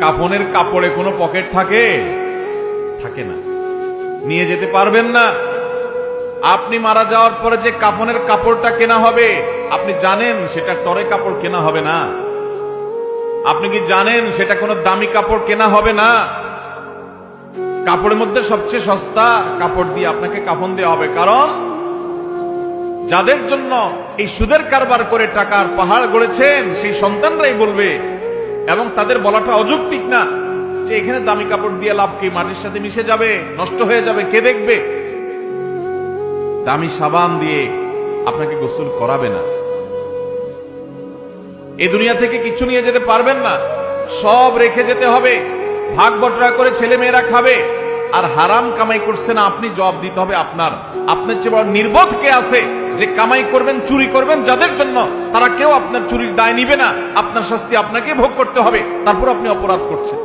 কাফনের কাপড়ে কোনো পকেট থাকে? থাকে না, নিয়ে যেতে পারবেন না। আপনি মারা যাওয়ার পরে যে কাফনের কাপড়টা কেনা হবে, আপনি জানেন সেটা টরে কাপড় কেনা হবে না? আপনি কি জানেন সেটা কোনো দামি কাপড় কেনা হবে না? কাপড়ের মধ্যে সবচেয়ে সস্তা কাপড় দিয়ে আপনাকে কাফন দেওয়া হবে। কারণ যাদের জন্য এই সুদের কারবার করে টাকার পাহাড় গড়েছেন, সেই সন্তানরাই বলবে, এবং তাদের বলাটা অযৌক্তিক না, যে এখানে দামি কাপড় দিয়ে লাভ কি, মাটির সাথে মিশে যাবে, নষ্ট হয়ে যাবে, কে দেখবে? দামি সাবান দিয়ে আপনাকে গোসল করাবে না। এই দুনিয়া থেকে কিছু নিয়ে যেতে পারবেন না, সব রেখে যেতে হবে। ভাগ বটরা করে ছেলে মেয়েরা খাবে, আর হারাম কামাই করছে না আপনি, জবাব দিতে হবে আপনার। আপনার চেয়ে বড় নির্বোধ কে আছে যে কামাই করবেন, চুরি করবেন যাদের জন্য, তারা কেউ আপনার চুরির দায় নিবে না। আপনার শাস্তি আপনাকে ভোগ করতে হবে, তারপর আপনি অপরাধ করছেন।